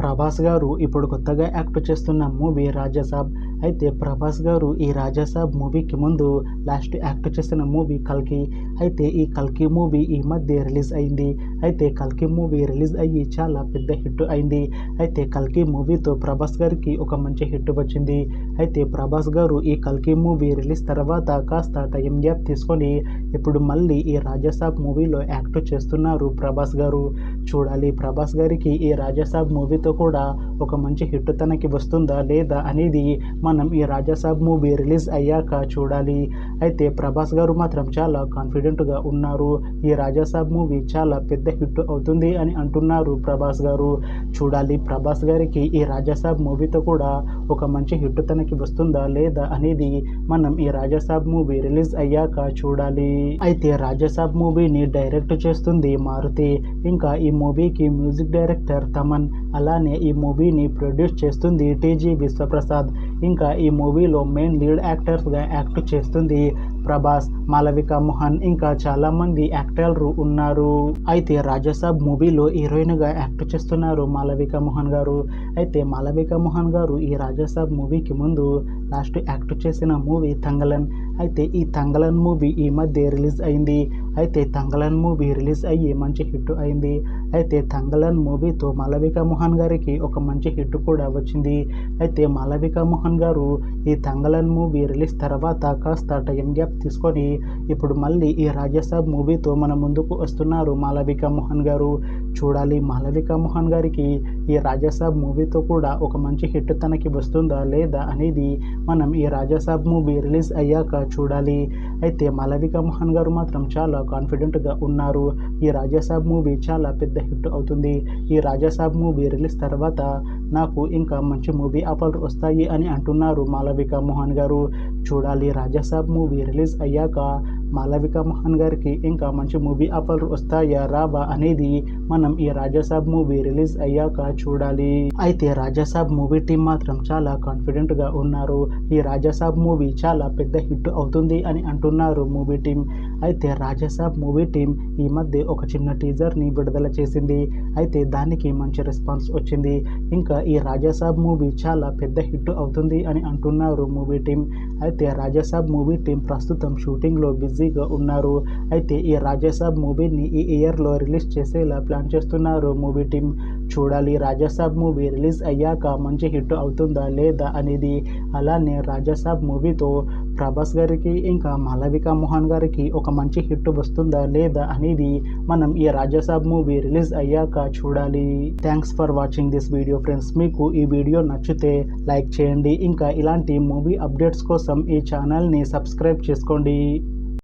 ప్రభాస్ గారు ఇప్పుడు కొత్తగా యాక్ట్ చేస్తున్న మూవీ రాజాసాబ్. అయితే ప్రభాస్ గారు ఈ రాజాసాబ్ మూవీకి ముందు లాస్ట్ యాక్ట్ చేసిన మూవీ కల్కి. అయితే ఈ కల్కి మూవీ ఈ మధ్య రిలీజ్ అయింది. అయితే కల్కి మూవీ రిలీజ్ అయ్యి చాలా పెద్ద హిట్ అయింది. అయితే కల్కి మూవీతో ప్రభాస్ గారికి ఒక మంచి హిట్ వచ్చింది. అయితే ప్రభాస్ గారు ఈ కల్కి మూవీ రిలీజ్ తర్వాత కాస్త టైం గ్యాప్ తీసుకొని ఇప్పుడు మళ్ళీ ఈ రాజాసాబ్ మూవీలో యాక్ట్ చేస్తున్నారు ప్రభాస్ గారు. చూడాలి ప్రభాస్ గారికి ఈ రాజాసాబ్ మూవీతో కూడా ఒక మంచి హిట్ తనకి వస్తుందా లేదా అనేది మనం ఈ రాజాసాబ్ మూవీ రిలీజ్ అయ్యాక చూడాలి. అయితే ప్రభాస్ గారు మాత్రం చాలా కాన్ఫిడెంట్గా ఉన్నారు. ఈ రాజాసాబ్ మూవీ చాలా పెద్ద హిట్ అవుతుంది అని అంటున్నారు ప్రభాస్ గారు. చూడాలి ప్రభాస్ గారికి ఈ రాజాసాబ్ మూవీతో కూడా ఒక మంచి హిట్ తనకి వస్తుందా లేదా అనేది మనం ఈ రాజాసాబ్ మూవీ రిలీజ్ అయ్యాక చూడాలి. అయితే రాజాసాబ్ మూవీని డైరెక్ట్ చేస్తుంది మారుతి. ఇంకా ఈ మూవీకి మ్యూజిక్ డైరెక్టర్ తమన్, అలానే ఈ మూవీని ప్రొడ్యూస్ చేస్తుంది టీజీ విశ్వప్రసాద్. ఇంకా ఈ మూవీలో మెయిన్ లీడ్ యాక్టర్స్గా యాక్ట్ చేస్తుంది ప్రభాస్, మాలవిక మోహన్, ఇంకా చాలా మంది యాక్టర్లు ఉన్నారు. అయితే రాజాసాబ్ మూవీలో హీరోయిన్గా యాక్ట్ చేస్తున్నారు మాలవిక మోహన్ గారు. అయితే మాలవిక మోహన్ గారు ఈ రాజాసాబ్ మూవీకి ముందు లాస్ట్ యాక్ట్ చేసిన మూవీ తంగలన్. అయితే ఈ తంగలన్ మూవీ ఈ మధ్య రిలీజ్ అయింది. అయితే తంగలన్ మూవీ రిలీజ్ అయ్యి మంచి హిట్ అయింది. అయితే తంగలన్ మూవీతో మాలవిక మోహన్ గారికి ఒక మంచి హిట్ కూడా వచ్చింది. అయితే మాలవిక మోహన్ గారు ఈ తంగలన్ మూవీ రిలీజ్ తర్వాత కాస్త టైం గ్యాప్ తీసుకొని ఇప్పుడు మళ్ళీ ఈ రాజాసాబ్ మూవీతో మన ముందుకు వస్తున్నారు మాలవిక మోహన్ గారు. చూడాలి మాలవిక మోహన్ గారికి ఈ రాజాసాబ్ మూవీతో కూడా ఒక మంచి హిట్ తనకి వస్తుందా లేదా అనేది మనం ఈ రాజాసాబ్ మూవీ రిలీజ్ అయ్యాక చూడాలి. అయితే మాలవిక మోహన్ గారు మాత్రం చాలా కాన్ఫిడెంట్గా ఉన్నారు. ఈ రాజాసాబ్ మూవీ చాలా పెద్ద హిట్ అవుతుంది. ఈ రాజాసాబ్ మూవీ రిలీజ్ తర్వాత నాకు ఇంకా మంచి మూవీ ఆఫర్లు వస్తాయి అని అంటున్నారు మాలవిక మోహన్ గారు. చూడాలి రాజాసాబ్ మూవీ రిలీజ్ అయ్యాక మాలవిక మోహన్ గారికి ఇంకా మంచి మూవీ ఆఫర్లు వస్తాయా రావా అనేది మనం ఈ రాజాసాబ్ మూవీ రిలీజ్ అయ్యాక చూడాలి. అయితే రాజాసాబ్ మూవీ టీం మాత్రం చాలా కాన్ఫిడెంట్గా ఉన్నారు. ఈ రాజాసాబ్ మూవీ చాలా పెద్ద హిట్ అవుతుంది అని అంటున్నారు మూవీ టీం. అయితే రాజాసాబ్ మూవీ టీం ఈ మధ్య ఒక చిన్న టీజర్ని విడుదల చేసింది. అయితే దానికి మంచి రెస్పాన్స్ వచ్చింది. ఇంకా ఈ రాజాసాబ్ మూవీ చాలా పెద్ద హిట్ అవుతుంది అని అంటున్నారు మూవీ టీం. అయితే రాజాసాబ్ మూవీ టీం ప్రస్తుతం షూటింగ్లో బిజీగా ఉన్నారు. అయితే ఈ రాజాసాబ్ మూవీని ఈ ఇయర్లో రిలీజ్ చేసేలా ప్లాన్ చేస్తున్నారు మూవీ టీం. చూడాలి రాజాసాబ్ మూవీ రిలీజ్ అయ్యాక మంచి హిట్ అవుతుందా లేదా అనేది. అలానే రాజాసాబ్ మూవీతో ప్రభాస్ గారికి ఇంకా మాలవిక మోహన్ గారికి ఒక మంచి హిట్ వస్తుందా లేదా అనేది మనం ఈ రాజాసాబ్ మూవీ రిలీజ్ అయ్యాక చూడాలి. Thanks for watching this video friends. మీకు ఈ వీడియో నచ్చితే లైక్ చేయండి. ఇంకా ఇలాంటి మూవీ అప్డేట్స్ కోసం ఈ ఛానల్ని సబ్స్క్రైబ్ చేసుకోండి.